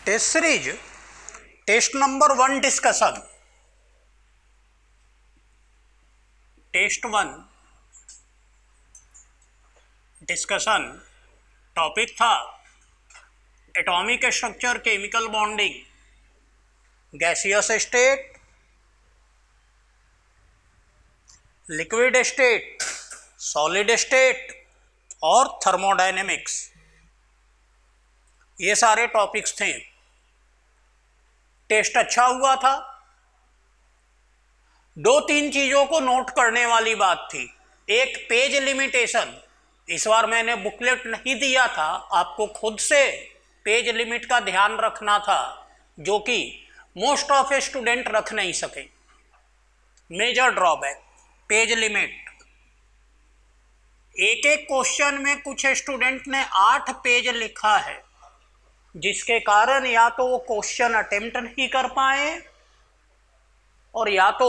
Test series test number 1 discussion. Test 1 discussion topic था atomic structure, chemical bonding, gaseous state, liquid state, solid state और thermodynamics. ये सारे topics थे। Test अच्छा हुआ था। 2-3 चीजों को नोट करने वाली बात थी। एक, पेज लिमिटेशन। इस बार मैंने बुकलेट नहीं दिया था, आपको खुद से पेज लिमिट का ध्यान रखना था, जो कि मोस्ट ऑफ स्टूडेंट रख नहीं सके। Major drawback page limit. एक एक क्वेश्चन में कुछ स्टूडेंट ने 8 पेज लिखा है, जिसके कारण या तो वो क्वेश्चन अटेम्प्ट नहीं कर पाए और या तो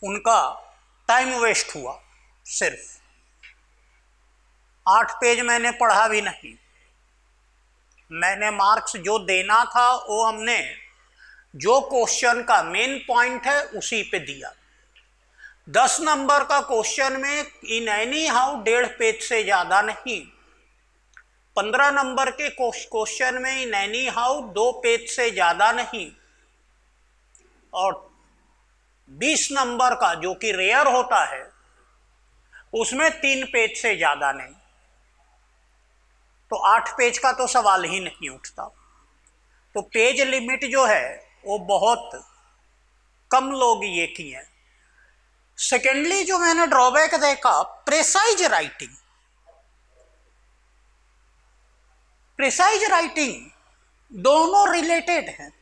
उनका टाइम वेस्ट हुआ। सिर्फ 8 पेज मैंने पढ़ा भी नहीं। मैंने मार्क्स जो देना था वो हमने जो क्वेश्चन का मेन पॉइंट है उसी पे दिया। 10 नंबर का क्वेश्चन में इन एनी हाउ 1.5 पेज से ज़्यादा नहीं। 15 नंबर के क्वेश्चन में इन एनी हाउ 2 पेज से ज़्यादा नहीं। और 20 नंबर का जो कि रेयर होता है उसमें 3 पेज से ज़्यादा नहीं। तो 8 पेज का तो सवाल ही नहीं उठता। तो पेज लिमिट जो है वो बहुत कम लोग ये किए हैं। सेकेंडली जो मैंने ड्रॉबैक देखा, प्रेसाइज राइटिंग। प्रेसाइज राइटिंग दोनों रिलेटेड हैं।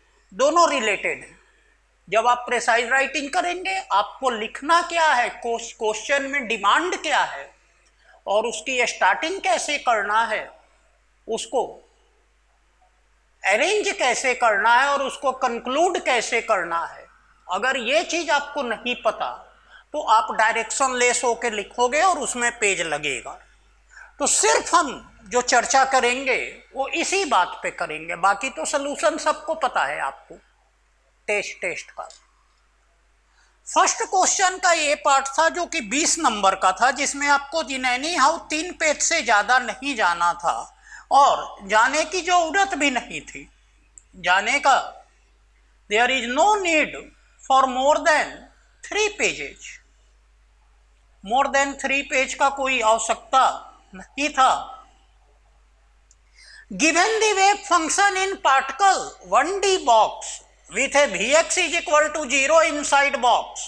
जब आप प्रेसाइज राइटिंग करेंगे, आपको लिखना क्या है, क्वेश्चन में डिमांड क्या है और उसकी स्टार्टिंग कैसे करना है, उसको अरेंज कैसे करना है और उसको कंक्लूड कैसे करना है। अगर ये चीज आपको नहीं पता तो आप डायरेक्शन लेस होकर लिखोगे और उसमें पेज लगेगा। तो सिर्फ हम जो चर्चा करेंगे वो इसी बात पे करेंगे, बाकी तो सलूशन सबको पता है आपको टेस्ट का। फर्स्ट क्वेश्चन का ये पार्ट था जो कि 20 नंबर का था, जिसमें आपको एनी हाउ 3 पेज से ज़्यादा नहीं जाना था और जाने की जरूरत भी नहीं थी। जाने का there is no need for more than 3 pages. More than 3 page का कोई आवश्यकता नहीं था। Given the wave function in particle 1D box with a Vx is equal to 0 inside box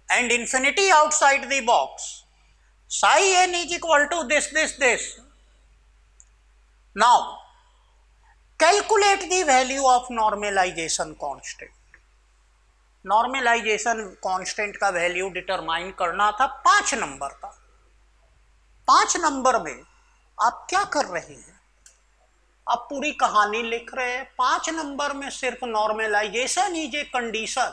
and infinity outside the box, psi n is equal to this. Now, calculate the value of normalization constant. Normalization constant का value determine करना था 5 number का। 5 number में आप क्या कर रहे हैं? आप पूरी कहानी लिख रहे हैं। 5 नंबर में सिर्फ normalization is a condition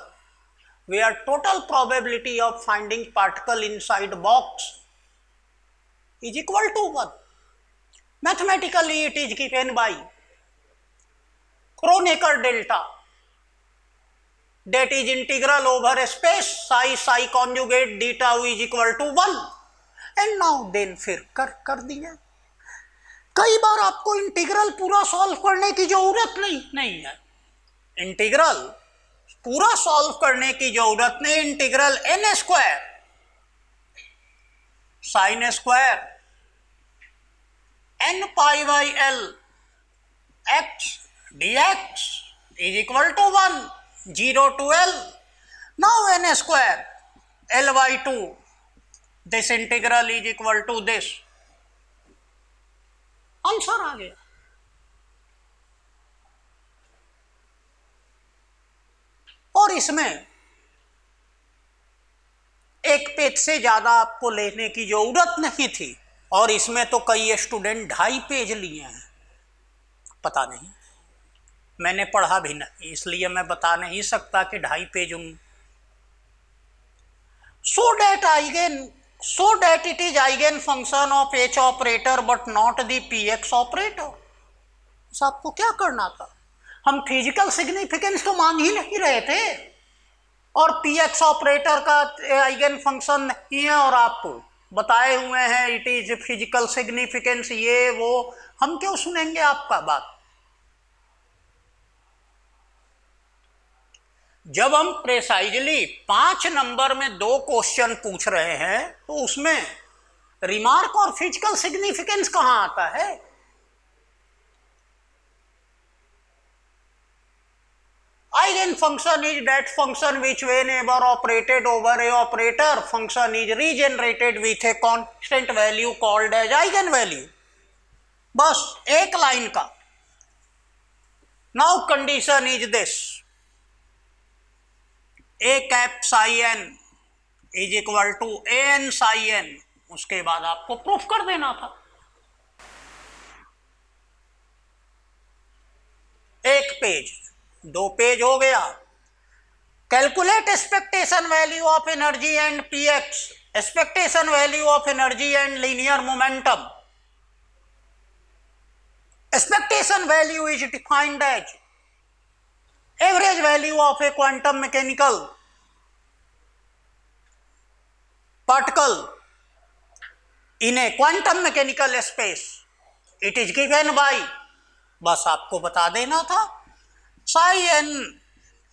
where total probability of finding particle inside box is equal to 1। Mathematically it is given by Kronecker delta, that is integral over space psi conjugate d tau is equal to 1 and now then फिर कर दिया। कई बार आपको integral पूरा solve करने की जरूरत नहीं है। इंटीग्रल पूरा सॉल्व करने की जरूरत नहीं। Integral n square sine square n pi by l x dx is equal to 1 0 to L. Now n square L by 2, this integral is equal to this. Answer आ गया। और इसमें 1 पेज से ज्यादा आपको लेने की जरूरत नहीं थी और इसमें तो कई स्टूडेंट 2.5 पेज लिए हैं। पता नहीं, मैंने पढ़ा भी नहीं, इसलिए मैं बता नहीं सकता कि 2.5 पेज हूं। so that it is eigen function of H operator but not the Px operator. तो आपको क्या करना था? हम फिजिकल सिग्निफिकेंस तो मान ही नहीं रहे थे, और पीएक्स ऑपरेटर का आइगन फंक्शन नहीं है और आप बताए हुए हैं इट इज फिजिकल सिग्निफिकेंस, ये वो, हम क्यों सुनेंगे आपका बात? जब हम प्रेसाइजली 5 नंबर में 2 क्वेश्चन पूछ रहे हैं तो उसमें रिमार्क और फिजिकल सिग्निफिकेंस कहां आता है? Eigen function is that function which whenever operated over a operator function is regenerated with a constant value called as eigenvalue. बस एक लाइन का. Now condition is this: a cap psi n is equal to a n psi n. उसके बाद आपको proof कर देना था. एक पेज, 2 पेज हो गया. Calculate expectation value of energy and px, expectation value of energy and linear momentum. Expectation value is defined as average value of a quantum mechanical particle in a quantum mechanical space. It is given by, बस आपको बता देना था, psi n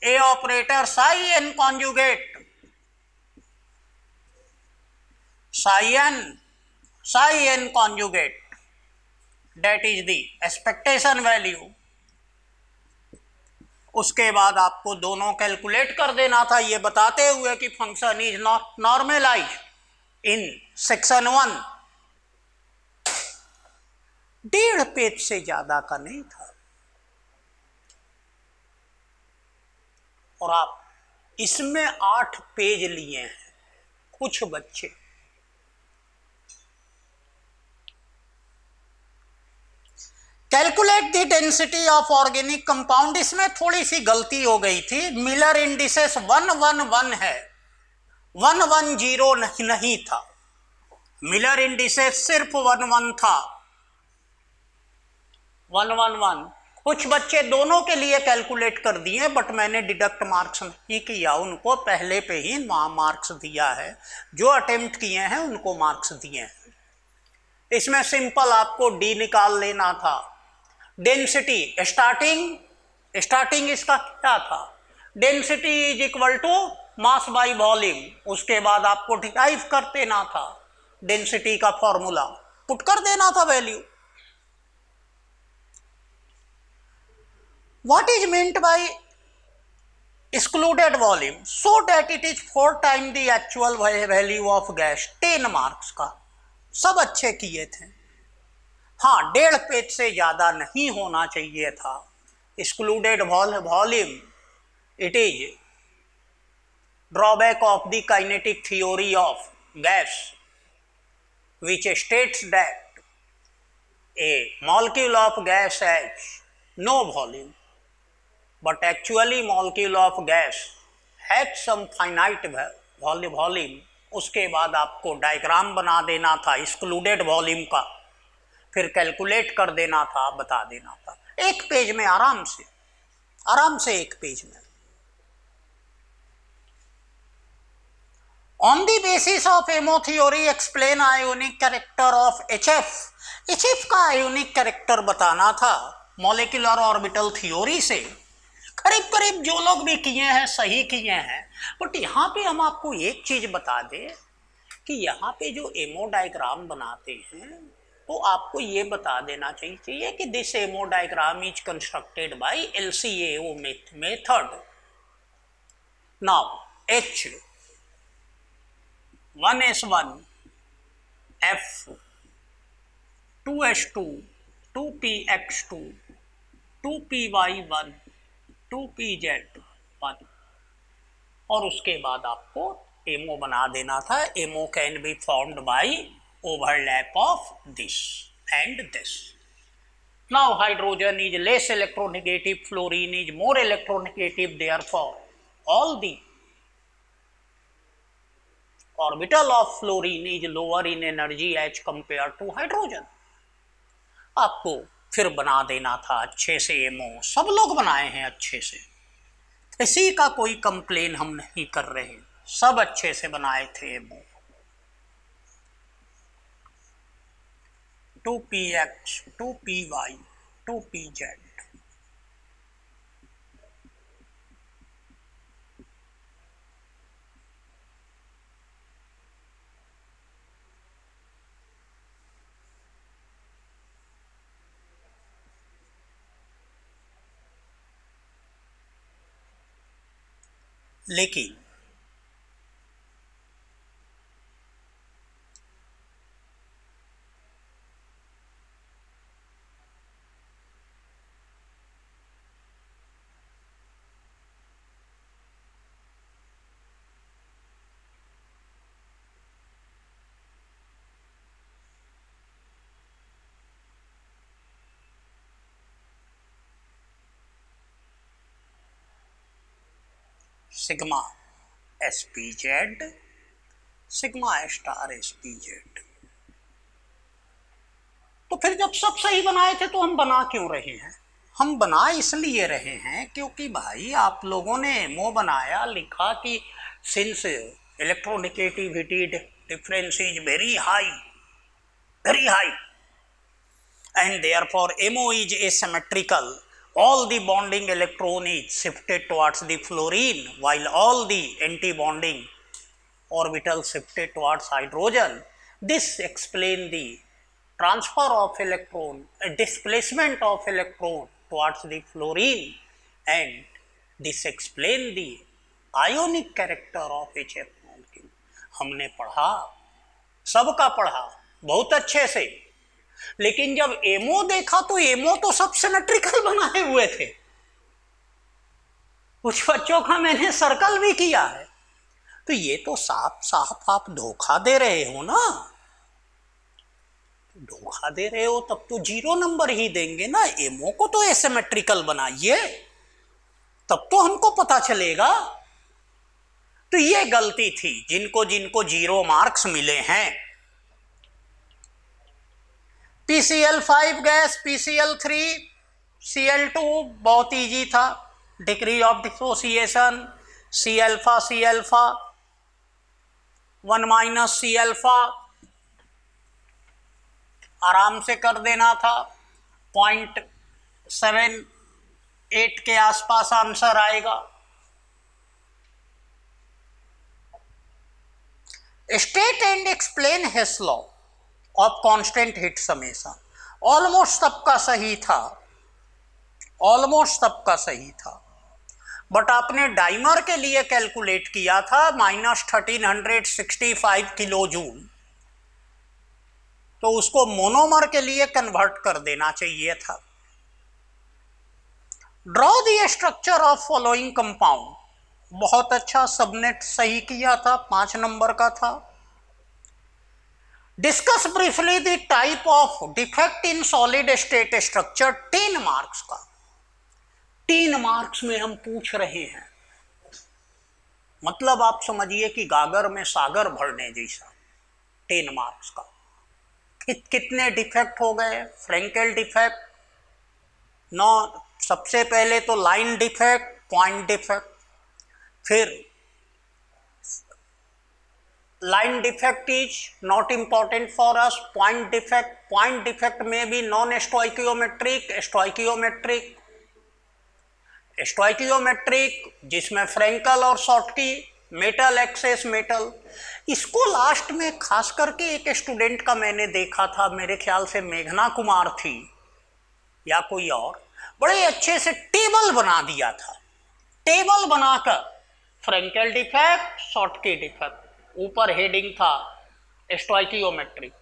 A operator psi n conjugate, psi n conjugate, that is the expectation value. उसके बाद आपको दोनों calculate कर देना था, ये बताते हुए कि function is normalize in section 1. 1.5 page से ज्यादा का नहीं था. और आप इसमें 8 पेज लिए हैं कुछ बच्चे. Calculate the density of organic compound, इसमें थोड़ी सी गलती हो गई थी. मिलर इंडिसेस 111 है, 110 नहीं था. मिलर इंडिसेस सिर्फ 11 था, 111. कुछ बच्चे दोनों के लिए कैलकुलेट कर दिए, बट मैंने डिडक्ट मार्क्स नहीं किया, उनको पहले पे ही मार्क्स दिया है. जो अटेम्प्ट किए हैं उनको मार्क्स दिए हैं. इसमें सिंपल आपको डी निकाल लेना था. डेंसिटी स्टार्टिंग इसका क्या था? Density is equal to mass by volume. उसके बाद आपको डिराइव कर देना था डेंसिटी का फॉर्मूला, पुट कर देना था value. What is meant by excluded volume? So that it is 4 times the actual value of gas. 10 marks का, सब अच्छे किए थे. हाँ, 1.5 पेज से ज़्यादा नहीं होना चाहिए था. Excluded volume, it is drawback of the kinetic theory of gas, which states that a molecule of gas has no volume. But actually molecule of gas had some finite volume. उसके बाद आपको diagram बना देना था excluded volume का, फिर calculate कर देना था, बता देना था. एक पेज में आराम से एक पेज में. On the basis of MO theory explain ionic character of HF. HF का आयोनिक कैरेक्टर बताना था मॉलिक्यूलर ऑर्बिटल थ्योरी से. करीब करीब जो लोग भी किए हैं सही किए हैं, बट यहाँ पे हम आपको एक चीज बता दें कि यहाँ पे जो एमो डायग्राम बनाते हैं तो आपको ये बता देना चाहिए कि this MO diagram is constructed by LCAO method. Now H 1s1 F 2s2 2px2 2py1 2pz1, और उसके बाद आपको एमओ बना देना था. MO can be formed by overlap of this and this. Now hydrogen is less electronegative, fluorine is more electronegative, therefore all the orbital of fluorine is lower in energy as compare to hydrogen. आपको फिर बना देना था अच्छे से ammo, सब लोग बनाए हैं अच्छे से, किसी का कोई कंप्लेन हम नहीं कर रहे, सब अच्छे से बनाए थे एमओ। 2px 2py 2pz। लेकिन sigma SPZ, sigma star SPZ। तो फिर जब सब सही बनाए थे तो हम बना क्यों रहे हैं? हम बना इसलिए रहे हैं क्योंकि भाई आप लोगों ने एमओ बनाया, लिखा कि since electronegativity difference is very high and therefore MO is asymmetrical, all the bonding electron is shifted towards the fluorine while all the anti-bonding orbital shifted towards hydrogen. This explains the transfer of electron, displacement of electron towards the fluorine, and this explains the ionic character of HF molecule. हमने पढ़ा, सबका पढ़ा बहुत अच्छे से, लेकिन जब ammo देखा तो एमओ तो सब सिमेट्रिकल बनाए हुए थे। कुछ बच्चों का मैंने सर्कल भी किया है, तो ये तो साफ साफ आप धोखा दे रहे हो ना, धोखा दे रहे हो तब तो 0 नंबर ही देंगे ना। एमओ को तो एसिमेट्रिकल बनाइए, तब तो हमको पता चलेगा। तो ये गलती थी जिनको जिनको 0 मार्क्स मिले हैं। PCl5 गैस, PCl3, Cl2 बहुत इजी था, degree of dissociation C alpha 1 minus C alpha आराम से कर देना था, 0.78 के आसपास आंसर आएगा। State and explain Hess law of constant heat summation. Almost सबका सही था, ऑलमोस्ट सबका सही था, बट आपने डाइमर के लिए कैलकुलेट किया था -1365 किलो जूल, तो उसको मोनोमर के लिए कन्वर्ट कर देना चाहिए था। Draw the structure of following compound, बहुत अच्छा, सबने सही किया था, 5 नंबर का था। Discuss briefly the type of defect in solid state structure, 10 marks का। 3 मार्क्स में हम पूछ रहे हैं, मतलब आप समझिए कि गागर में सागर भरने जैसा। 10 मार्क्स का कितने डिफेक्ट हो गए? फ्रेंकेल डिफेक्ट 9, सबसे पहले तो लाइन डिफेक्ट, पॉइंट डिफेक्ट, फिर line defect is not important for us, point defect में भी नॉन स्टोइकियोमेट्रिक, स्टोइकियोमेट्रिक जिसमें फ्रेंकल और शॉर्टकी, मेटल एक्सेस मेटल। इसको लास्ट में खास करके एक स्टूडेंट का मैंने देखा था, मेरे ख्याल से मेघना कुमार थी या कोई और, बड़े अच्छे से टेबल बना दिया था। टेबल बनाकर फ्रेंकल डिफेक्ट, शॉर्टकी डिफेक्ट, ऊपर हेडिंग था स्टोइकियोमेट्रिक,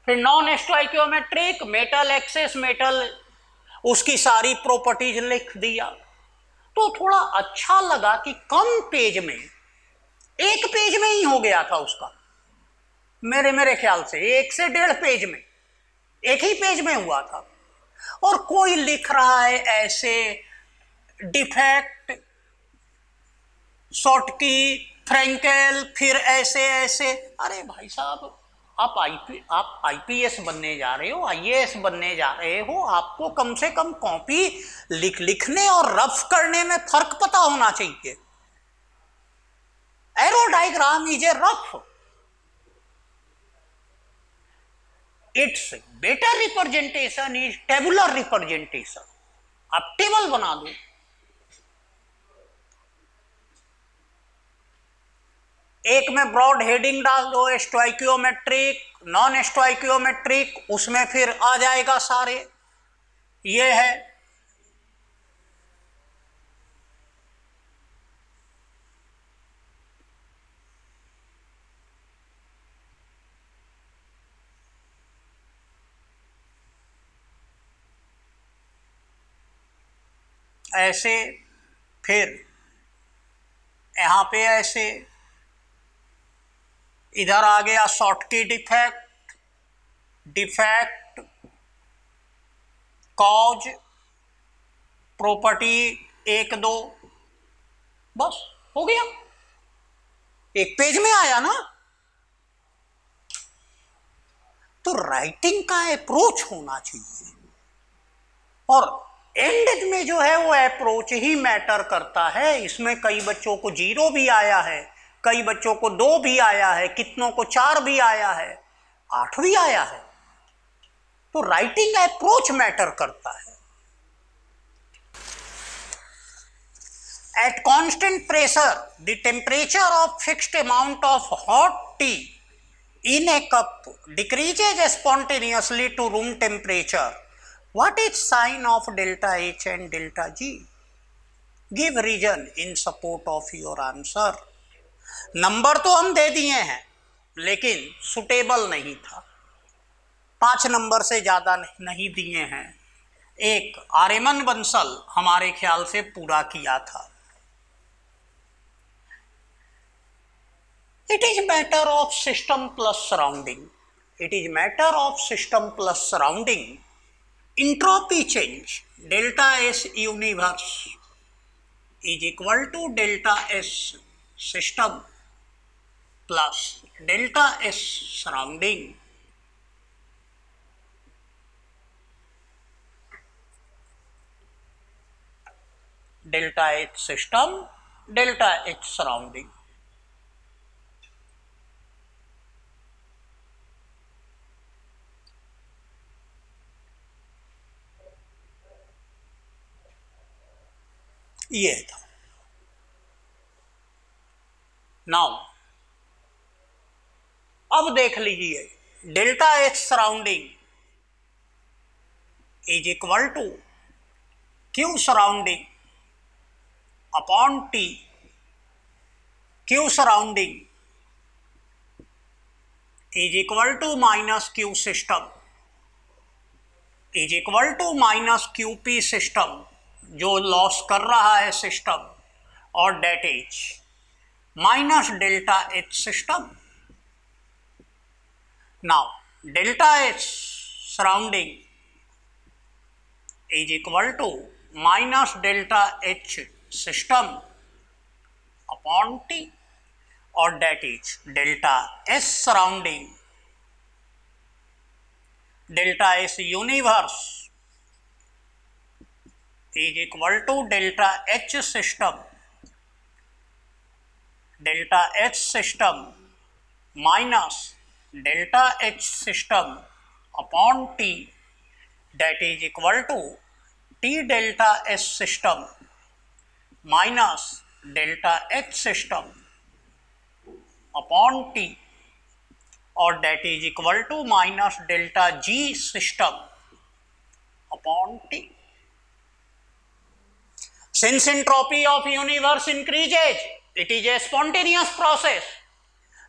फिर non stoichiometric, metal access metal, उसकी सारी प्रॉपर्टीज लिख दिया। तो थोड़ा अच्छा लगा कि कम पेज में, एक पेज में ही हो गया था उसका, मेरे ख्याल से 1 से 1.5 पेज में, एक ही पेज में हुआ था। और कोई लिख रहा है ऐसे डिफेक्ट, शॉर्टकी, फ्रेंकेल, फिर ऐसे ऐसे। अरे भाई साहब, आप आईपीएस बनने जा रहे हो, आईएएस बनने जा रहे हो, आपको कम से कम कॉपी लिखने और रफ करने में फर्क पता होना चाहिए। Arrow diagram is a rough, it's better representation is tabular representation. आप टेबल बना दो, एक में ब्रॉड हेडिंग डाल दो, स्टोइकियोमेट्रिक, नॉन स्टोइकियोमेट्रिक, उसमें फिर आ जाएगा सारे। ये है ऐसे, फिर यहां पे ऐसे, इधर आ गया शॉर्ट की डिफेक्ट, डिफेक्ट, कॉज, प्रॉपर्टी 1 2, बस हो गया, एक पेज में आया ना। तो राइटिंग का अप्रोच होना चाहिए, और एंड में जो है वो अप्रोच ही मैटर करता है। इसमें कई बच्चों को 0 भी आया है, कई बच्चों को 2 भी आया है, कितनों को 4 भी आया है, 8 भी आया है। तो राइटिंग अप्रोच मैटर करता है। At constant pressure the temperature of fixed amount of hot T in a cup decreases spontaneously to room temperature. What is sign of delta H and delta G? Give reason in support of your answer. Number तो हम दे दिए हैं, लेकिन suitable नहीं था। 5 number से ज़्यादा नहीं दिए हैं। एक आर्यमन बंसल हमारे ख्याल से पूरा किया था। It is matter of system plus surrounding. It is matter of system plus surrounding. Entropy change delta S universe is equal to delta S system plus delta S surrounding. Delta H system, delta H surrounding. ये था। Now अब देख लीजिए, delta H surrounding is equal to Q surrounding upon T. Q surrounding is equal to minus Q system is equal to minus Q P system, जो loss कर रहा है system, और that H minus delta H system. Now delta H surrounding is equal to minus delta H system upon T, और that H delta S surrounding, delta S universe is equal to delta H system, delta H system minus delta H system upon T, that is equal to T delta S system minus delta H system upon T, or that is equal to minus delta G system upon T. Since entropy of universe increases, it is a spontaneous process.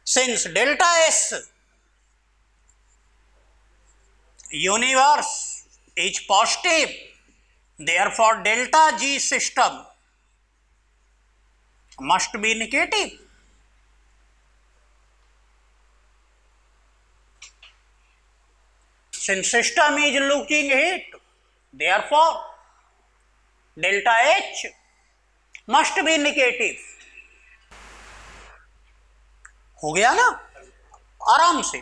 Since delta S universe is positive, therefore delta G system must be negative. Since system is losing heat, therefore delta H must be negative. हो गया ना आराम से।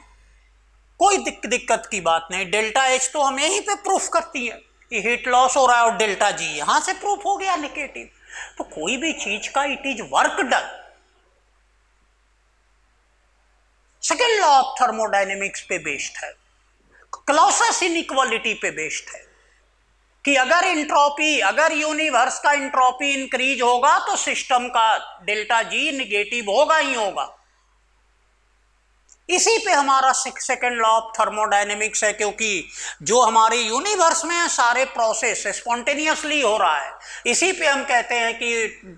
कोई दिक्कत की बात नहीं। डेल्टा एच तो हम यहीं पे प्रूफ करती है कि हीट लॉस हो रहा है और डेल्टा जी यहां से प्रूफ हो गया नेगेटिव। तो कोई भी चीज का it is work done. Second law of thermodynamics पे बेस्ड है, क्लॉसियस इनइक्वालिटी पे बेस्ड है कि अगर यूनिवर्स का इंट्रोपी इंक्रीज होगा तो सिस्टम का डेल्टा जी निगेटिव होगा ही होगा। इसी पे हमारा सेकेंड लॉ ऑफ थर्मोडायनेमिक्स है, क्योंकि जो हमारे यूनिवर्स में सारे प्रोसेस स्पॉन्टेनियसली हो रहा है, इसी पे हम कहते हैं कि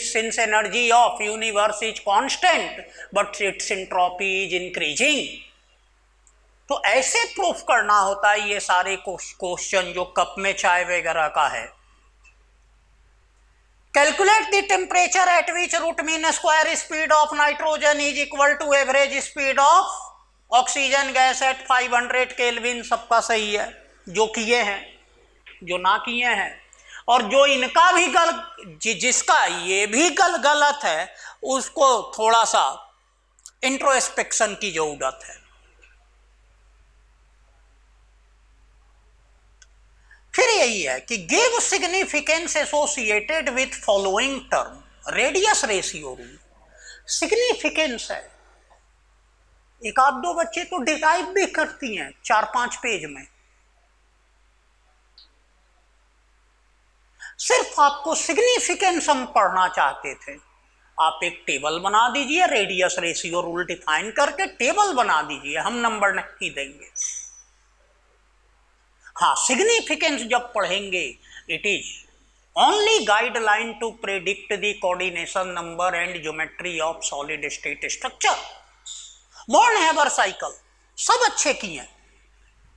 since energy of universe is constant but it's entropy is increasing. तो ऐसे प्रूफ करना होता है ये सारे क्वेश्चन जो कप में चाय वगैरह का है। Calculate the temperature at which root mean square speed of nitrogen is equal to average speed of oxygen gas at 500 Kelvin। सबका सही है, जो किए हैं, जो ना किए हैं, और जो इनका भी जिसका ये भी गलत है उसको थोड़ा सा इंट्रोस्पेक्शन की जरूरत है। फिर यही है कि give significance associated with following term, radius ratio rule. Significance है, एक आध दो बच्चे तो डिराइव भी करती हैं 4-5 पेज में। सिर्फ आपको सिग्निफिकेंस हम पढ़ना चाहते थे। आप एक टेबल बना दीजिए, रेडियस रेशियो रूल डिफाइन करके टेबल बना दीजिए, हम नंबर नहीं देंगे। हाँ, सिग्निफिकेंस जब पढ़ेंगे it is only guideline to predict the coordination number and geometry of solid state structure. Born Haber cycle सब अच्छे किए हैं,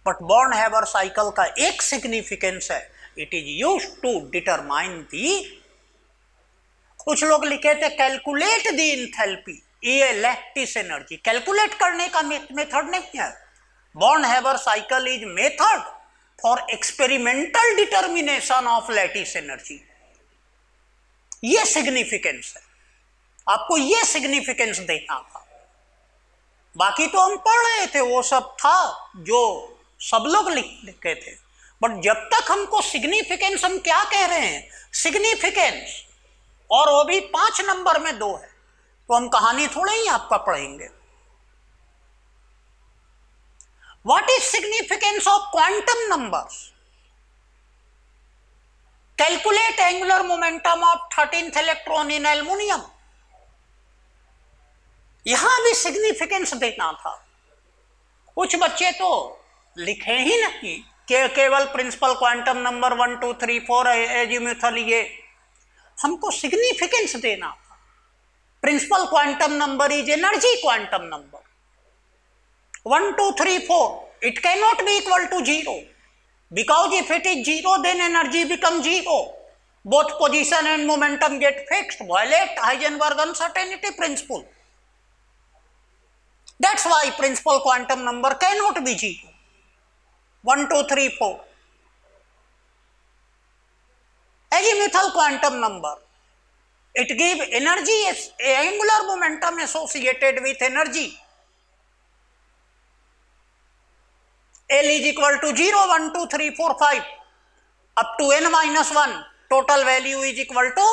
बट बॉर्न-हैबर साइकिल का एक सिग्निफिकेंस है, it is used to determine the, कुछ लोग लिखे थे कैलकुलेट द एंथैल्पी, ये लैटिस एनर्जी कैलकुलेट करने का मेथड नहीं है। Born Haber cycle is method for experimental determination of lattice energy. ये सिग्निफिकेंस है, आपको ये सिग्निफिकेंस देखना था। बाकी तो हम पढ़ रहे थे, वो सब था जो सब लोग लिखे थे, बट जब तक हमको सिग्निफिकेंस, हम क्या कह रहे हैं, सिग्निफिकेंस, और वो भी 5 नंबर में 2 है, तो हम कहानी थोड़े ही आपका पढ़ेंगे। What is significance of quantum numbers? Calculate angular momentum of 13th electron in aluminum। यहां भी सिग्निफिकेंस देना था। कुछ बच्चे तो लिखे ही नहीं, केवल प्रिंसिपल क्वांटम नंबर 1 2 3 4 एजीम्यूथल, ये हमको सिग्निफिकेंस देना था। Principal quantum number is energy quantum number 1 2 3 4, it cannot be equal to 0, because if it is 0 then energy becomes 0, both position and momentum get fixed, violate Heisenberg uncertainty principle। That's why principal quantum number cannot be 0, 1 2 3 4। Azimuthal quantum number, it gives energy, angular momentum associated with energy, L is equal to 0 1 2 3 4 5 up to n minus 1, total value is equal to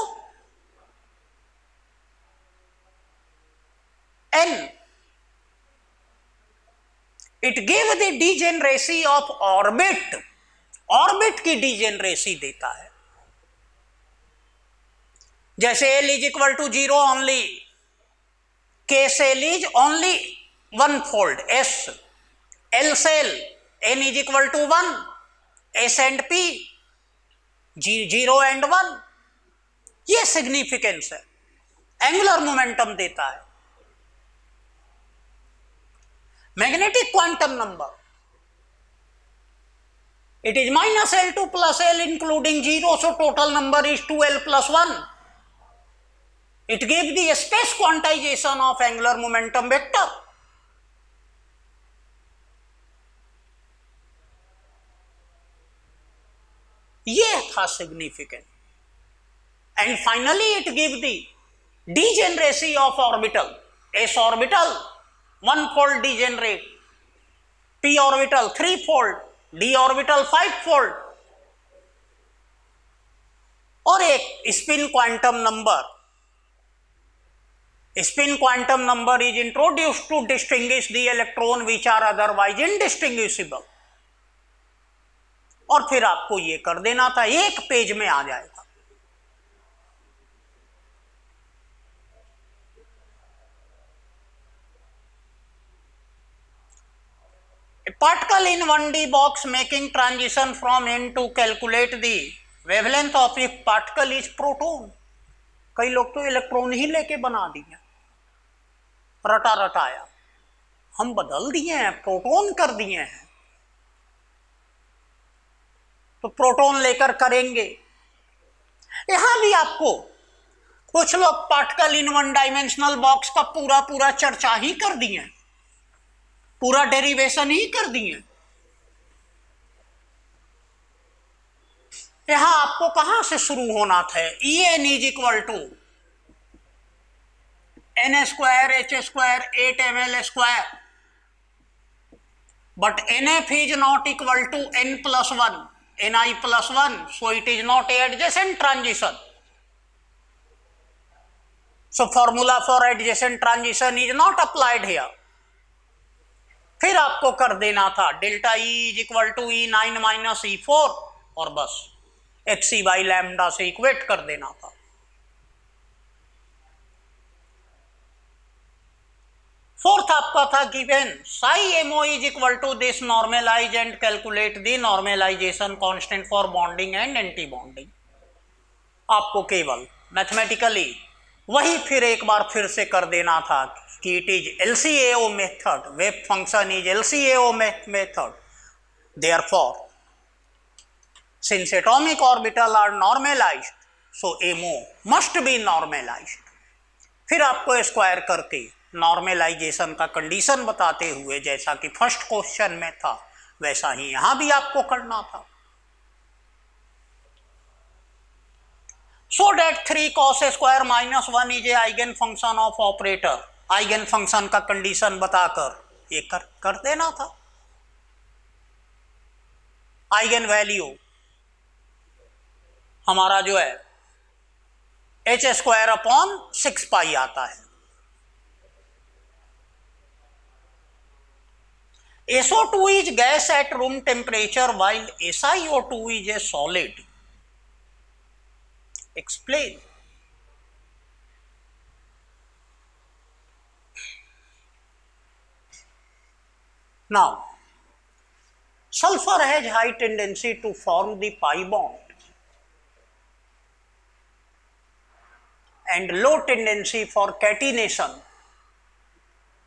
n। It gives the degeneracy of orbit, orbit की degeneracy देता है। जैसे L is equal to 0 only, case L is only 1 fold S, L cell N is equal to 1, S and P 0 and 1, ये significance है, angular momentum देता है। Magnetic quantum number, it is minus L2 plus L including 0, so total number is 2L plus 1। It gives the space quantization of angular momentum vector। ये था significant. And finally it give the degeneracy of orbital, s orbital 1 fold degenerate, p orbital 3 fold, d orbital 5 fold, और एक spin quantum number. Spin quantum number is introduced to distinguish the electron which are otherwise indistinguishable. और फिर आपको ये कर देना था, एक पेज में आ जाएगा. A particle in 1D box making transition from N to calculate the wavelength of a particle is proton. कई लोग तो इलेक्ट्रॉन ही लेके बना दिए, रटा रटाया. हम बदल दिए हैं, प्रोटॉन कर दिए हैं. तो प्रोटॉन लेकर करेंगे. यहां भी आपको कुछ लोग particle in one dimensional box का पूरा पूरा चर्चा ही कर दिए, पूरा डेरिवेशन ही कर दिए. यहां आपको कहां से शुरू होना था? E n is equal to n square h square 8ml², but n f is not equal to n+1, ni+1, so it is not adjacent transition. So formula for adjacent transition is not applied here. फिर आपको कर देना था delta E is equal to E9 - E4 और बस hc/λ से equate कर देना था. फोर्थ आपका था given psi mo is equal to this normalize and calculate the normalization constant for bonding and antibonding. आपको केवल मैथमेटिकली वही फिर एक बार फिर से कर देना था कि it is LCAO method, wave function is LCAO method. Therefore since atomic orbital are normalized, so MO must be normalized. फिर आपको स्क्वायर करके नॉर्मलाइजेशन का कंडीशन बताते हुए, जैसा कि फर्स्ट क्वेश्चन में था वैसा ही यहां भी आपको करना था. So that 3 cos square minus 1 is a eigen function of operator. Eigen function का कंडीशन बताकर ये कर देना था. आइगन वैल्यू हमारा जो है h²/6π आता है. SO2 is gas at room temperature while SiO2 is a solid. Explain. Now, sulfur has high tendency to form the pi bond and low tendency for catenation.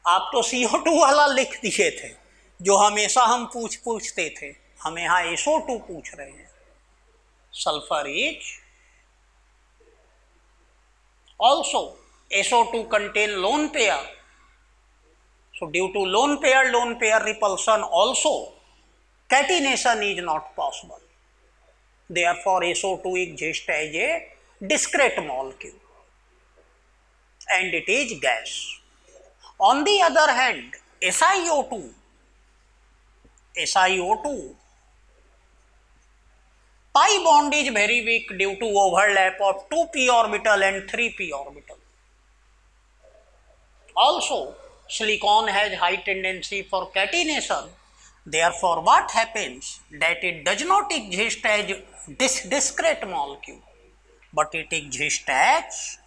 आप तो CO2 वाला लिख दिए थे, जो हमेशा हम पूछते थे. हम यहाँ SO2 पूछ रहे हैं. Sulphur is also SO2 contain lone pair, so due to lone pair repulsion also catenation is not possible. Therefore SO2 exists as a discrete molecule and it is gas. On the other hand, SiO2 pi bond is very weak due to overlap of 2p orbital and 3p orbital. Also, silicon has high tendency for catenation. Therefore, what happens that it does not exist as discrete molecule, but it exists as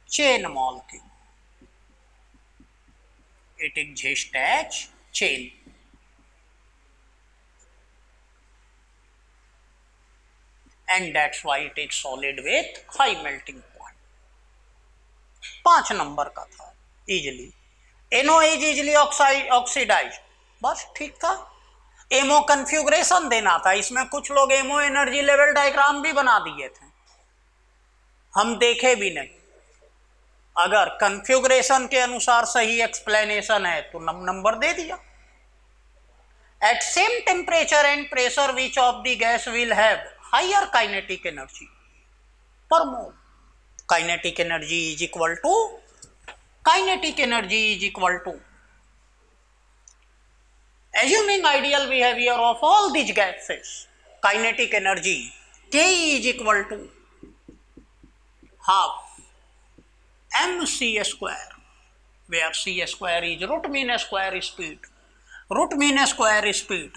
chain molecule. It exists as chain. And that's why it is solid with high melting point. 5 number का था easily. NO is easily oxidized. बस ठीक था. MO configuration देना था. इसमें कुछ लोग MO एनर्जी लेवल डायग्राम भी बना दिए थे, हम देखे भी नहीं. अगर कन्फ्यूग्रेशन के अनुसार सही एक्सप्लेनेशन है तो नंबर दे दिया. At same temperature and pressure, which of the gas will have higher kinetic energy per mole? Kinetic energy is equal to Assuming ideal behavior of all these gases, kinetic energy K is equal to half mc square, where c square is root mean square speed. Root mean square speed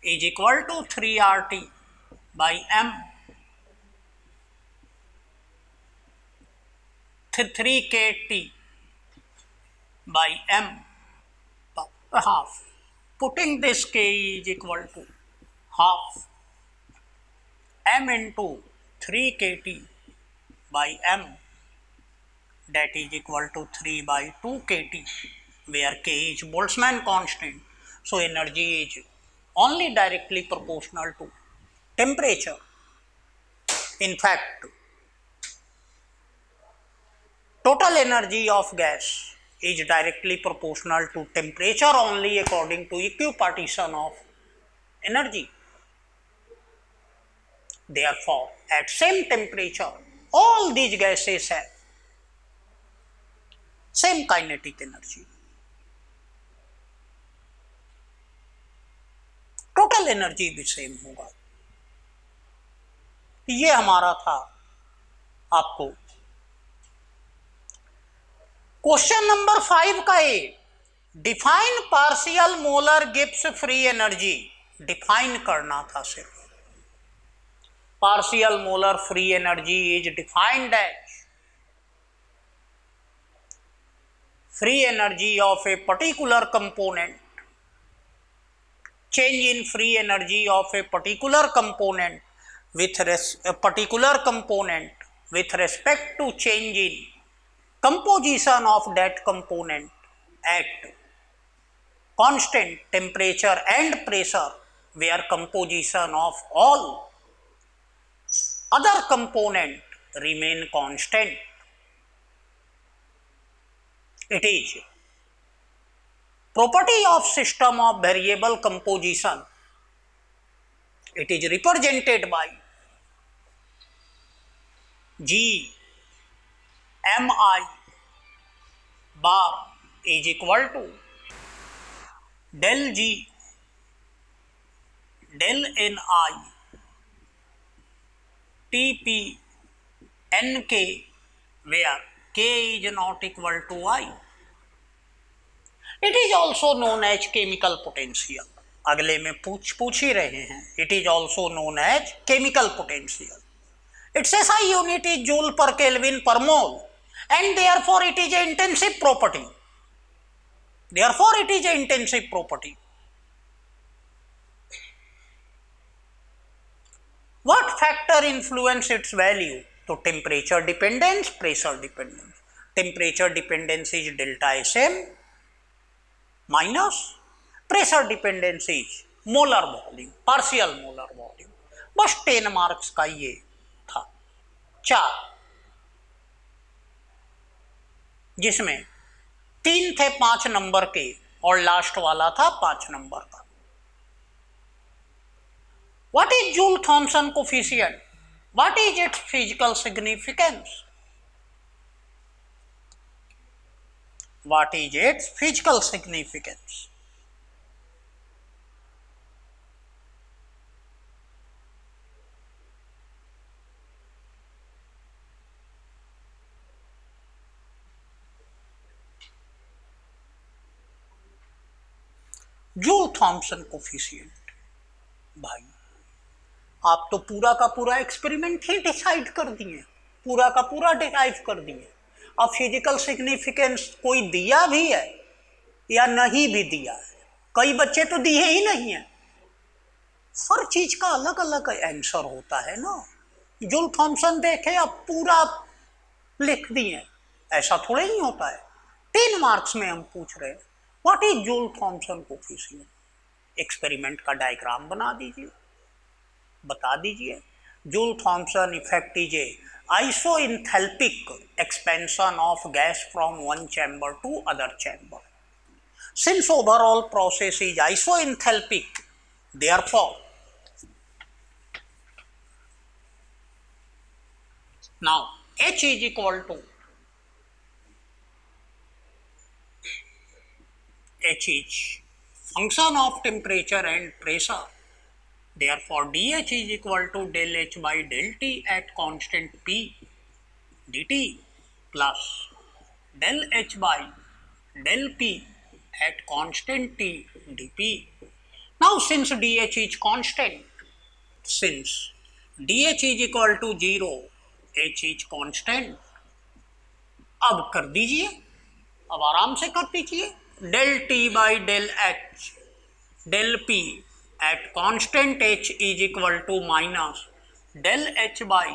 is equal to 3 RT by m, 3 KT by m half. Putting this K is equal to half m into 3 KT by m, that is equal to 3 by 2 KT, where K is Boltzmann constant. So energy is only directly proportional to temperature. In fact, total energy of gas is directly proportional to temperature only according to equipartition of energy. Therefore, at same temperature, all these gases have same kinetic energy. Total energy भी same होगा। ये हमारा था आपको question number 5 का A, define partial molar Gibbs free energy. Define करना था सिर्फ। Partial molar free energy is defined as free energy of a particular component, change in free energy of a particular component with respect to change in composition of that component at constant temperature and pressure, where composition of all other component remain constant. It is property of system of variable composition. It is represented by G mi bar is equal to del G del Ni Tp Nk, where K is not equal to I. It is also known as chemical potential. अगले में पूछ ही रहे हैं। It is also known as chemical potential. Its SI unit is joule per Kelvin per mole, and therefore it is an intensive property. What factor influence its value? तो temperature dependence, pressure dependence. Temperature dependence is delta Sm minus pressure dependence is molar volume, partial molar volume. बस 10 marks का ये था 4, जिसमें 3 थे 5 number के और last वाला था 5 नंबर का। What is Joule-Thomson coefficient? What is its physical significance? What is its physical significance? Joule-Thomson coefficient, भाई आप तो पूरा का पूरा एक्सपेरिमेंट ही डिसाइड कर दिए, पूरा का पूरा डिराइव कर दिए। अब फिजिकल सिग्निफिकेंस कोई दिया भी है या नहीं भी दिया है, कई बच्चे तो दिए ही नहीं है। हर चीज का अलग अलग आंसर होता है ना। जूल थॉमसन देखे अब पूरा लिख दिए, ऐसा थोड़ा ही होता है। 3 मार्क्स में हम पूछ रहे हैं what is Joule Thomson coefficient. Experiment का डायग्राम बना दीजिए, बता दीजिए। Joule Thomson effect is a isoenthalpic expansion of gas from one chamber to other chamber. Since overall process is isoenthalpic, therefore now H is equal to H is function of temperature and pressure. Therefore, dH is equal to del H by del T at constant P dt plus del H by del P at constant T dP. Now, since dH is constant, since dH is equal to 0, H is constant, अब कर दीजिए, अब आराम से कर दीजिए, del T by del H del P at constant H is equal to minus del H by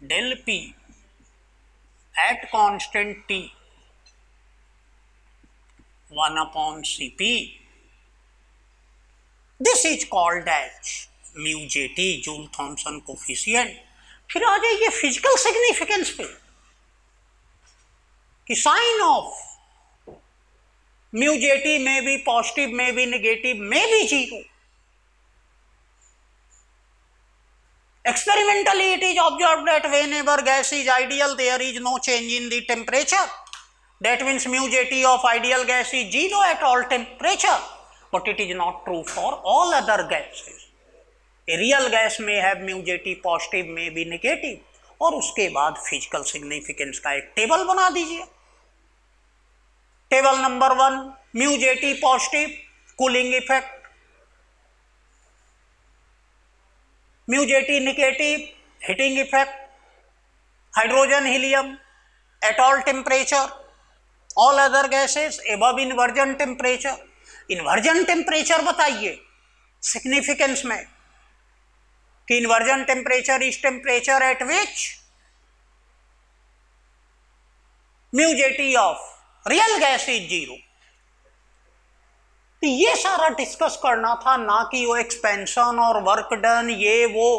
del P at constant T 1 upon Cp. This is called as mu Jt, Joule Thomson coefficient. फिर आ जाइए physical significance पे कि sign of mu Jt may be positive, may be negative, may be zero. Experimentally, it is observed that whenever gas is ideal, there is no change in the temperature. That means mu Jt of ideal gas is 0 at all temperature. But it is not true for all other gases. A real gas may have mu Jt positive, may be negative. और उसके बाद physical significance का एक table बना दीजिए। Table number 1, mu Jt positive, cooling effect, mu Jt negative, heating effect, hydrogen helium at all temperature, all other gases above inversion temperature. Inversion temperature बताइए significance में कि inversion temperature is temperature at which mu Jt of real gas is 0। तो ये सारा discuss करना था, ना कि वो एक्सपेंशन और वर्क डन ये वो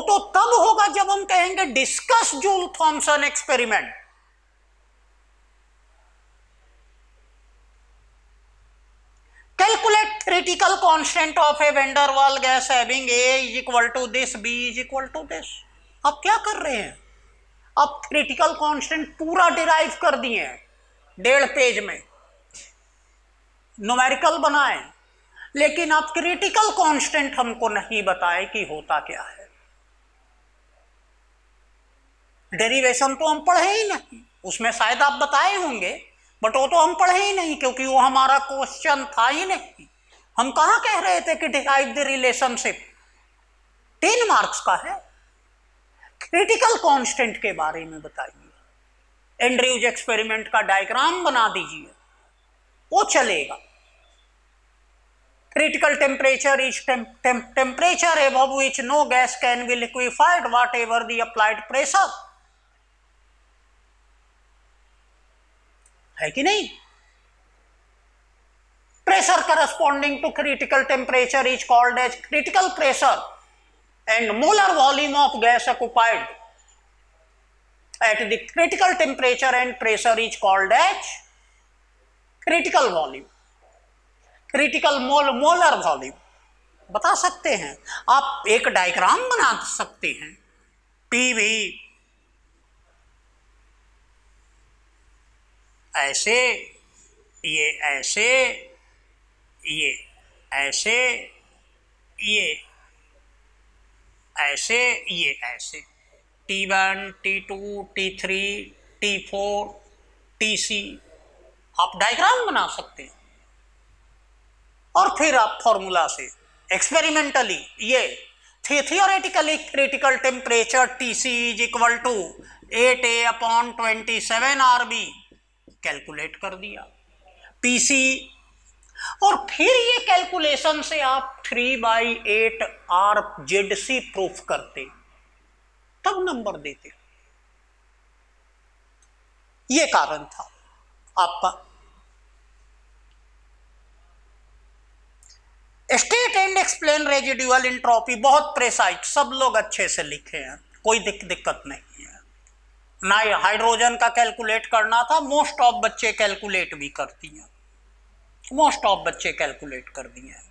तो तब होगा जब हम कहेंगे discuss joule Thompson experiment. Calculate theoretical constant of a van der Waal gas having A is equal to this, B is equal to this। आप क्या कर रहे हैं, आप क्रिटिकल कांस्टेंट पूरा डिराइव कर दिए हैं, 1.5 पेज में न्यूमेरिकल बनाए, लेकिन आप क्रिटिकल कांस्टेंट हमको नहीं बताए कि होता क्या है। डेरिवेशन तो हम पढ़े ही नहीं, उसमें शायद आप बताए होंगे, बट वो तो हम पढ़े ही नहीं क्योंकि वो हमारा क्वेश्चन था ही नहीं। हम कहाँ कह रहे थे कि डिराइव द रिलेशनशिप, 3 मार्क्स का है। क्रिटिकल कांस्टेंट के बारे में बताइए, एंड्रयूज एक्सपेरिमेंट का डायग्राम बना दीजिए, वो चलेगा। Critical temperature is temperature above which no gas can be liquefied whatever the applied pressure, है कि नहीं। Pressure corresponding to critical temperature is called as critical pressure and molar volume of gas occupied at the critical temperature and pressure is called as critical volume, critical molar volume बता सकते हैं आप, एक diagram बना सकते हैं। PV ऐसे, ये ऐसे, ये ऐसे, ये ऐसे, ये ऐसे, T1, T2, T3, T4, TC, आप डायग्राम बना सकते हैं। और फिर आप फॉर्मूला से एक्सपेरिमेंटली ये theoretically critical temperature TC is equal to 8A/27 RB calculate कर दिया, PC, और फिर ये कैलकुलेशन से आप 3/8 RZC प्रूफ करते, तब नंबर देते। ये कारण था आपका। State and explain residual entropy बहुत प्रेसाइज, सब लोग अच्छे से लिखे हैं, कोई दिक्कत नहीं है। ना हाइड्रोजन का कैलकुलेट करना था, मोस्ट ऑफ बच्चे कैलकुलेट भी करती हैं, मोस्ट ऑफ बच्चे कैलकुलेट कर दिए हैं,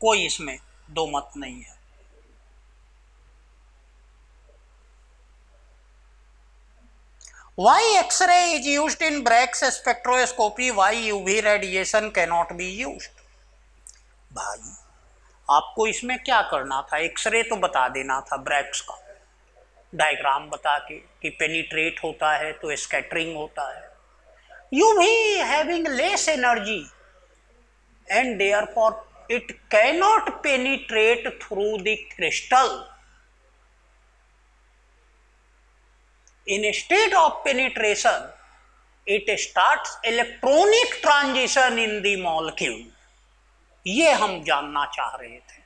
कोई इसमें दो मत नहीं है। Why X-ray is used in Bragg's spectroscopy, why UV radiation cannot be used. भाई आपको इसमें क्या करना था, एक्सरे तो बता देना था, ब्रैक्स का डायग्राम बता के कि पेनिट्रेट होता है तो स्कैटरिंग होता है। UV having less energy and therefore it cannot penetrate through the crystal. Instead of penetration, it starts electronic transition in the molecule. ये हम जानना चाह रहे थे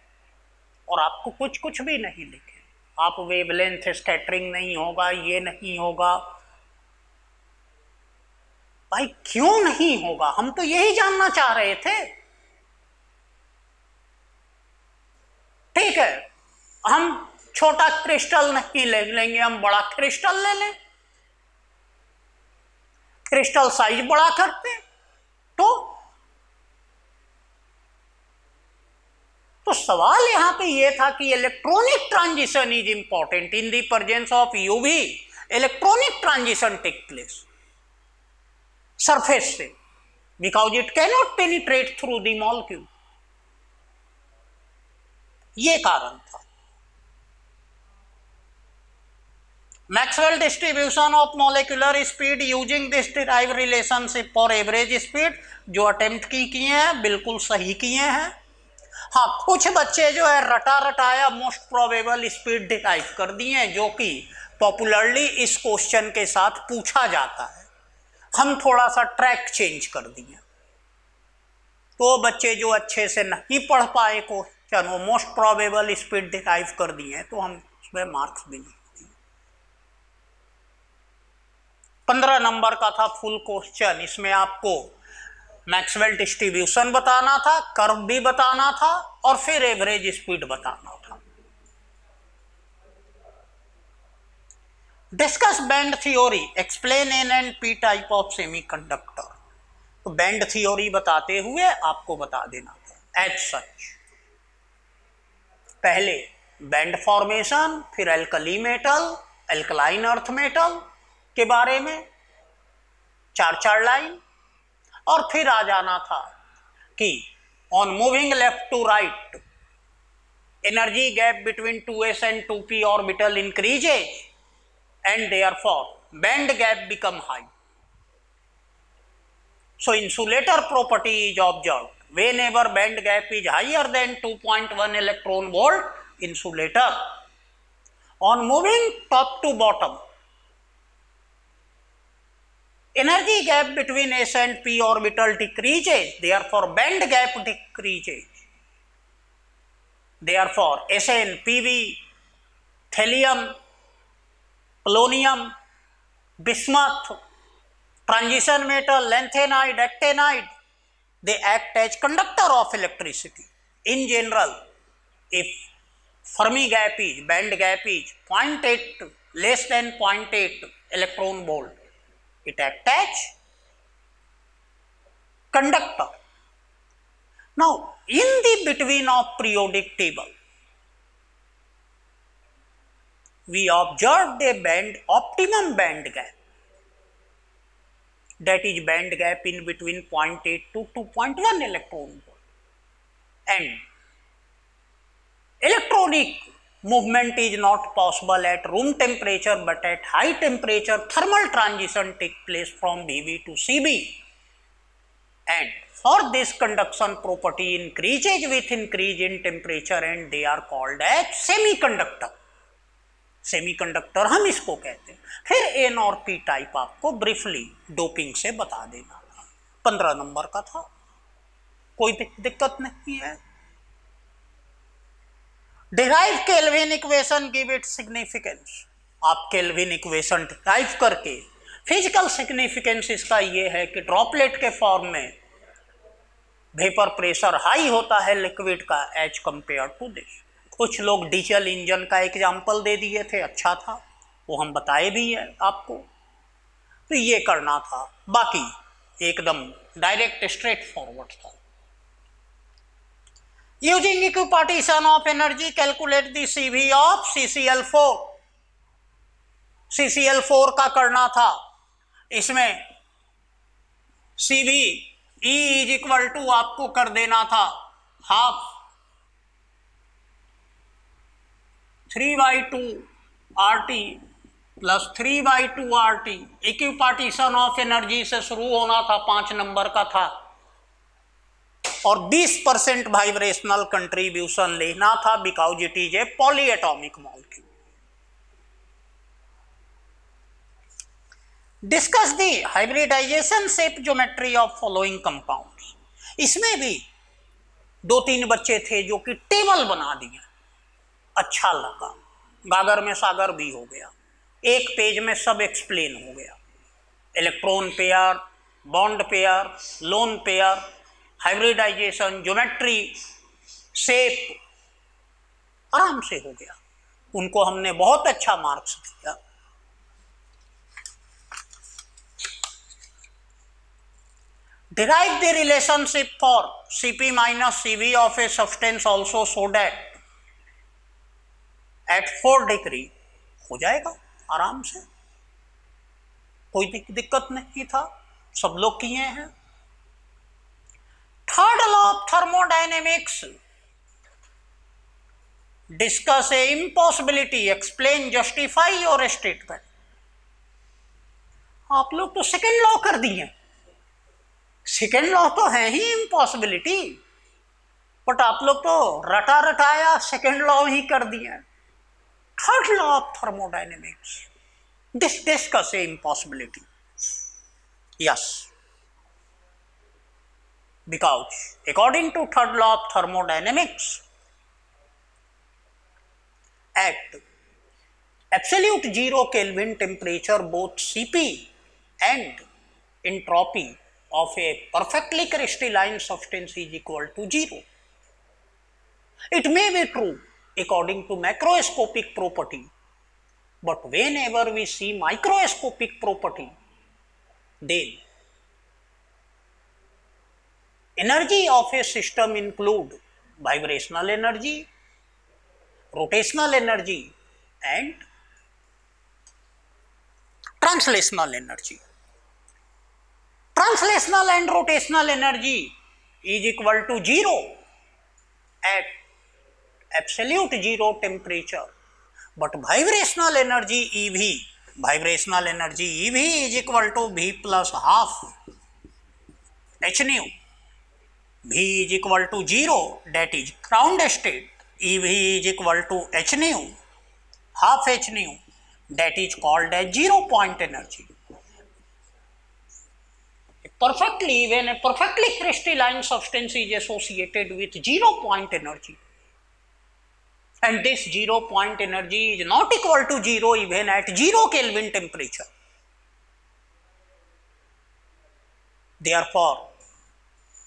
और आपको कुछ कुछ भी नहीं लिखे। आप वेवलेंथ स्कैटरिंग नहीं होगा, ये नहीं होगा, भाई क्यों नहीं होगा, हम तो यही जानना चाह रहे थे। ठीक है, हम छोटा क्रिस्टल नहीं ले लेंगे, हम बड़ा क्रिस्टल ले लें, क्रिस्टल साइज बड़ा करते तो सवाल यहां पे ये था कि electronic transition is important in the presence of UV. Electronic transition take place surface से because it cannot penetrate through the molecule, ये कारण था। Maxwell distribution of molecular speed using this derive relationship for average speed, जो attempt किए हैं बिल्कुल सही किए हैं। हाँ, कुछ बच्चे जो है रटा रटाया मोस्ट प्रोबेबल स्पीड डिराइव कर दिए हैं, जो कि पॉपुलरली इस क्वेश्चन के साथ पूछा जाता है। हम थोड़ा सा ट्रैक चेंज कर दिए, तो बच्चे जो अच्छे से नहीं पढ़ पाए क्वेश्चन वो मोस्ट प्रोबेबल स्पीड डिराइव कर दिए, तो हम उसमें मार्क्स भी नहीं दिए। 15 नंबर का था फुल क्वेश्चन, इसमें आपको मैक्सवेल डिस्ट्रीब्यूशन बताना था, कर्व भी बताना था और फिर एवरेज स्पीड बताना था। Discuss band theory, explain n and p type of semiconductor. तो बैंड थ्योरी बताते हुए आपको बता देना था एज सच, पहले बैंड फॉर्मेशन, फिर alkali metal, alkaline earth metal के बारे में 4 लाइन, और फिर आ जाना था कि on moving left to right energy gap between 2s and 2p orbital increases and therefore band gap become high. So insulator property is observed whenever band gap is higher than 2.1 electron volt insulator. On moving top to bottom, energy gap between s and p orbital decreases, therefore band gap decreases. Therefore Sn, Pb, thallium, polonium, bismuth, transition metal, lanthanide, actinide, they act as conductor of electricity. In general, if Fermi gap is, band gap is 0.8 less than 0.8 electron volt, it acts as conductor. Now, in the between of periodic table, we observed a band, optimum band gap, that is band gap in between 0.8 to 2.1 electron volt, and electronic movement is not possible at room temperature, but at high temperature thermal transition take place from Vb to Cb, and for this conduction property increases with increase in temperature and they are called as semiconductor. Semiconductor हम इसको कहते हैं। फिर N और P type आपको briefly doping से बता देना था। 15 नंबर का था, कोई दिक्कत नहीं है। Derive kelvin equation, give it significance. आप केल्विन इक्वेशन डिराइव करके फिजिकल सिग्निफिकेंस इसका ये है कि ड्रॉपलेट के फॉर्म में वेपर प्रेशर हाई होता है लिक्विड का एज कंपेयर टू दिस। कुछ लोग डीजल इंजन का एग्जाम्पल दे दिए थे, अच्छा था, वो हम बताए भी है आपको, तो ये करना था। बाकी एकदम डायरेक्ट स्ट्रेट फॉरवर्ड था। Using equipartition of energy calculate the CV of CCl4। CCl4 का करना था इसमें सी भी ई इज इक्वल टू आपको कर देना था half 3/2 RT plus 3/2 RT। Equipartition of energy से शुरू होना था, 5 नंबर का था, और 20% वाइब्रेशनल कंट्रीब्यूशन लेना था because it is a polyatomic molecule. Discuss the hybridization shape geometry of following compounds. इसमें भी 2-3 बच्चे थे जो कि टेबल बना दिया, अच्छा लगा, गागर में सागर भी हो गया, एक पेज में सब एक्सप्लेन हो गया। Electron pair, bond pair, lone pair, hybridization, geometry, shape, आराम से हो गया। उनको हमने बहुत अच्छा मार्क्स दिया। Derive the relationship for Cp minus Cv of a substance also so that at 4 degree हो जाएगा आराम से, कोई दिक्कत नहीं था, सब लोग किए हैं। Third law of thermodynamics, discuss A impossibility, explain, justify your statement. आप लोग तो सेकेंड लॉ कर दिए, सेकेंड लॉ तो है ही इम्पॉसिबिलिटी, बट आप लोग तो रटा रटाया सेकेंड लॉ ही कर दिए। Third law of thermodynamics, discuss A impossibility. Yes, because according to third law of thermodynamics, at absolute 0 Kelvin temperature, both Cp and entropy of a perfectly crystalline substance is equal to 0. It may be true according to macroscopic property, but whenever we see microscopic property, then energy of a system include vibrational energy, rotational energy and translational energy. Translational and rotational energy is equal to 0 at absolute 0 temperature, but vibrational energy EV is equal to V plus half h nu. V is equal to 0, that is ground state. EV is equal to h nu, half h nu, that is called as 0 point energy. When a perfectly crystalline substance is associated with 0 point energy, and this 0 point energy is not equal to 0 even at 0 Kelvin temperature. Therefore,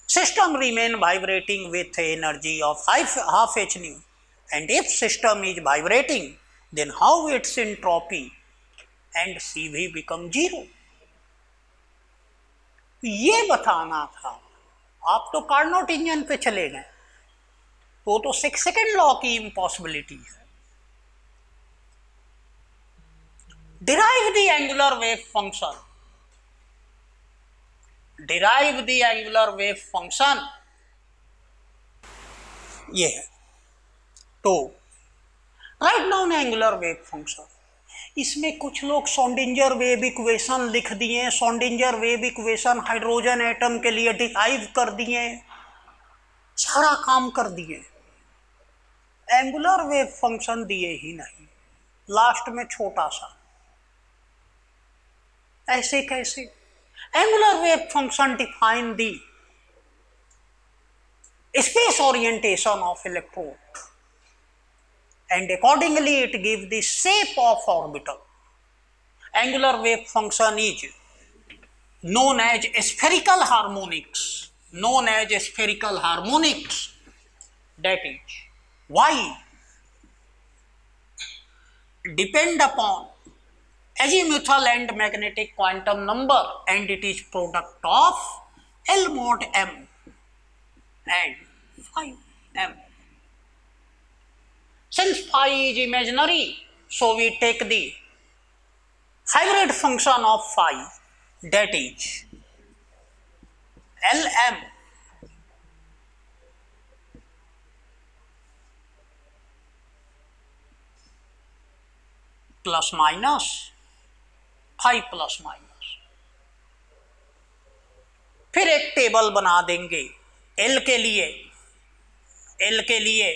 system remain vibrating with energy of half h nu, and if system is vibrating, then how its entropy and Cv become 0? ये बताना था। आप तो Carnot engine पे चले गए, तो second law की इम्पॉसिबिलिटी है। Derive the angular wave function, derive the angular wave function, ये है। तो write down angular wave function, इसमें कुछ लोग सोंडिंजर वेव इक्वेशन लिख दिए, सोंडिंजर वेव इक्वेशन हाइड्रोजन एटम के लिए डिराइव कर दिए, सारा काम कर दिए, एंगुलर वेव फंक्शन दिए ही नहीं, लास्ट में छोटा सा। ऐसे कैसे? Angular wave function define the space orientation of electron and accordingly it gives the shape of orbital. Angular wave function is known as spherical harmonics, that is y depend upon azimuthal and magnetic quantum number, and it is product of L mod m and phi m. Since phi is imaginary, so we take the hybrid function of phi, that is LM plus minus 5 plus minus. फिर एक table बना देंगे L के लिए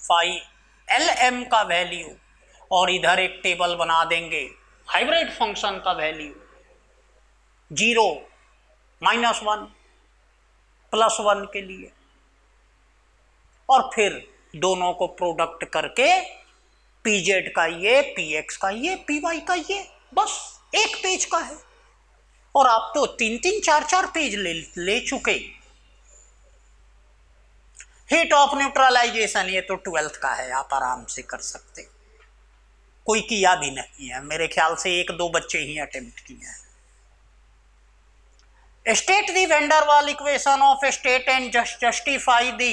5 LM का value, और इधर एक टेबल बना देंगे हाइब्रिड फंक्शन का वैल्यू 0 -1 +1 के लिए, और फिर दोनों को प्रोडक्ट करके PZ का ये, PX का ये, PY का ये, बस एक पेज का है। और आप तो 3-3 4-4 पेज ले चुके। हीट ऑफ न्यूट्रलाइजेशन ये तो 12th का है, आप आराम से कर सकते, कोई किया भी नहीं है, मेरे ख्याल से 1-2 बच्चे ही अटेम्प्ट किए हैं। स्टेट द वेंडर वाल equation of state and justify the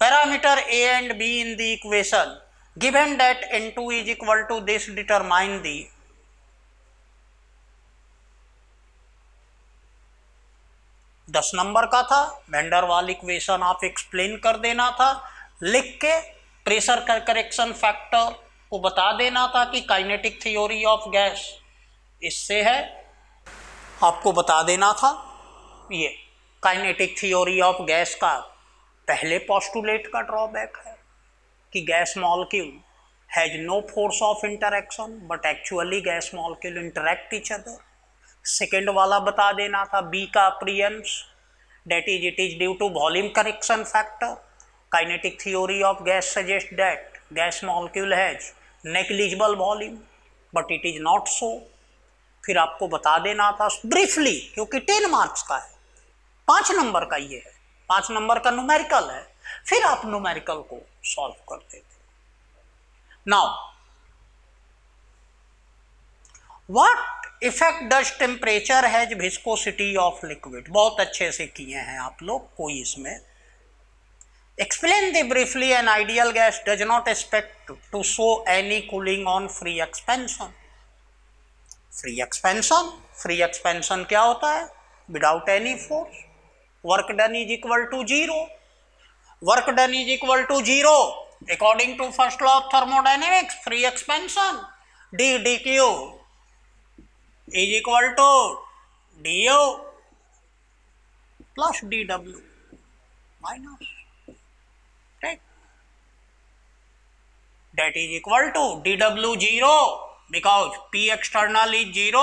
parameter A and B in the equation given that N2 is equal to this, determine the 10 number का था। वेंडर वाल इक्वेशन आप एक्सप्लेन कर देना था लिख के, प्रेशर करेक्शन फैक्टर को बता देना था कि काइनेटिक थ्योरी ऑफ गैस इससे है, आपको बता देना था। ये काइनेटिक थ्योरी ऑफ गैस का पहले पोस्टुलेट का ड्रॉबैक है कि gas molecule has no force of interaction but actually gas molecule interact each other. Second वाला बता देना था बी का appearance, that is it is due to volume correction factor. Kinetic theory of gas suggest that gas molecule has negligible volume but it is not so. फिर आपको बता देना था ब्रीफली, क्योंकि 10 मार्क्स का है, 5 नंबर का ये है, 5 नंबर का न्यूमेरिकल है, फिर आप न्यूमेरिकल को सॉल्व कर देते। Now what effect does temperature has viscosity of liquid, बहुत अच्छे से किए हैं आप लोग, कोई इसमें। Explain the briefly an ideal gas does not expect to show any cooling on free expansion. Free expansion क्या होता है? Without any force, work done is equal to 0। Work done is equal to 0 according to first law of thermodynamics. Free expansion d d q is equal to d u plus d डब्ल्यू minus, ठीक, that is equal to dw 0 because P external is 0,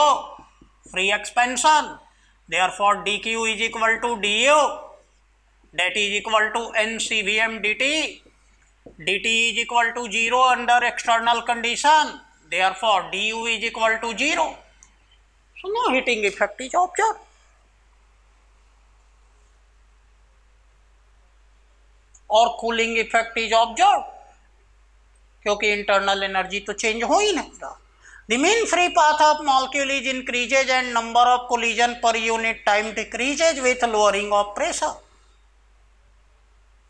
free expansion, therefore dq is equal to du, that is equal to ncvm dt, dt is equal to 0 under external condition, therefore du is equal to 0, so no heating effect is observed. और cooling effect is observe, क्योंकि internal energy तो change हो ही नहीं रहा। The mean free path of molecule is increases and number of collision per unit time decreases with lowering of pressure.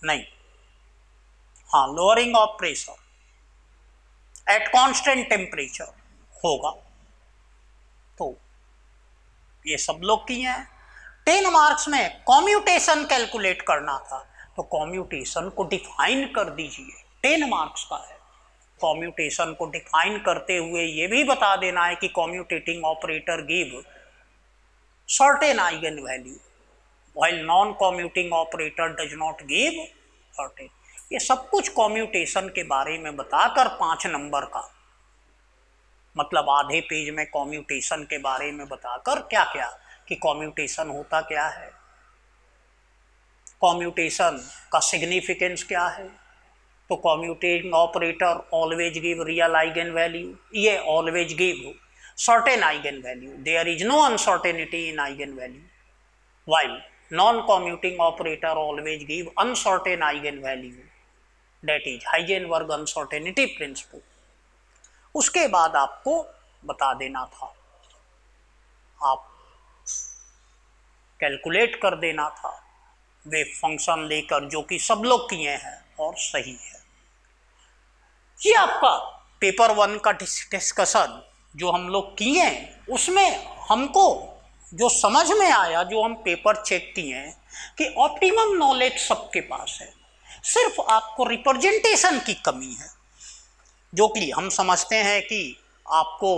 नहीं, हाँ, lowering of pressure at constant temperature होगा। तो ये सब लोग किए हैं। 10 मार्क्स में कॉम्यूटेशन कैलकुलेट करना था, तो कॉम्यूटेशन को डिफाइन कर दीजिए, 10 मार्क्स का है। कॉम्यूटेशन को डिफाइन करते हुए ये भी बता देना है कि commutating operator give certain eigen value while non commuting operator does not give certain. ये सब कुछ कॉम्यूटेशन के बारे में बताकर 5 नंबर का, मतलब आधे पेज में कॉम्यूटेशन के बारे में बताकर क्या क्या कि कॉम्यूटेशन होता क्या है, कॉम्यूटेशन का सिग्निफिकेंस क्या है। तो commutating operator always give real eigen value, ये always give certain eigen value, there is no uncertainty in eigen value, while non commuting operator always give uncertain eigen value, that is Heisenberg uncertainty principle. उसके बाद आपको बता देना था, आप calculate कर देना था वेव फंक्शन लेकर, जो कि सब लोग किए हैं और सही है। ये आपका पेपर 1 का डिस्कशन जो हम लोग किए हैं, उसमें हमको जो समझ में आया, जो हम पेपर चेक किए हैं, कि ऑप्टिमम नॉलेज सबके पास है, सिर्फ आपको रिप्रेजेंटेशन की कमी है, जो कि हम समझते हैं कि आपको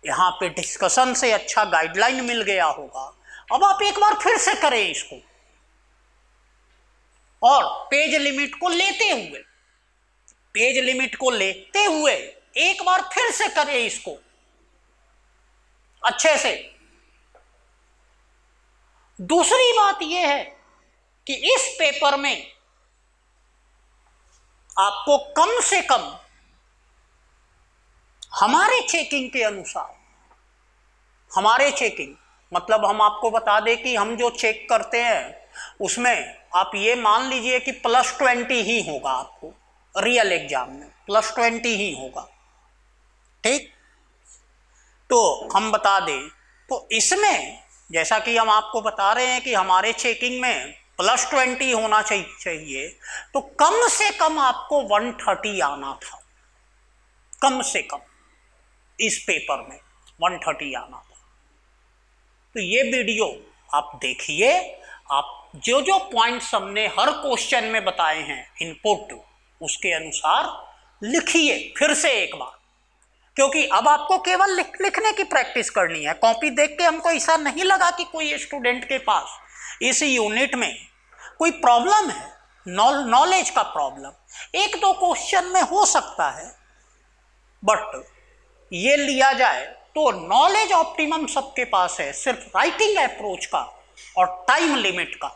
यहाँ पे डिस्कशन से अच्छा गाइडलाइन मिल गया होगा। अब आप एक बार फिर से करें इसको, और पेज लिमिट को लेते हुए एक बार फिर से करें इसको अच्छे से। दूसरी बात यह है कि इस पेपर में आपको कम से कम हमारे चेकिंग के अनुसार, हमारे चेकिंग मतलब हम आपको बता दें कि हम जो चेक करते हैं उसमें आप ये मान लीजिए कि +20 ही होगा, आपको रियल एग्जाम में +20 ही होगा, ठीक। तो हम बता दें, तो इसमें जैसा कि हम आपको बता रहे हैं कि हमारे चेकिंग में +20 होना चाहिए, तो कम से कम आपको 130 आना था, कम से कम इस पेपर में 130 आना था। तो ये वीडियो आप देखिए, आप जो जो पॉइंट्स हमने हर क्वेश्चन में बताए हैं इनपुट, उसके अनुसार लिखिए फिर से एक बार, क्योंकि अब आपको केवल लिखने की प्रैक्टिस करनी है। कॉपी देख के हमको ऐसा नहीं लगा कि कोई स्टूडेंट के पास इस यूनिट में कोई प्रॉब्लम है, नॉलेज का प्रॉब्लम 1-2 क्वेश्चन में हो सकता है, बट ये लिया जाए तो नॉलेज ऑप्टिमम सबके पास है, सिर्फ राइटिंग अप्रोच का और टाइम लिमिट का,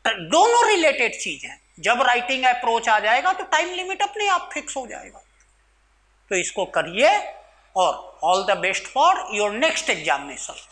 दोनों रिलेटेड चीज हैं। जब राइटिंग अप्रोच आ जाएगा तो टाइम लिमिट अपने आप फिक्स हो जाएगा। तो इसको करिए, और all the best for your next examination.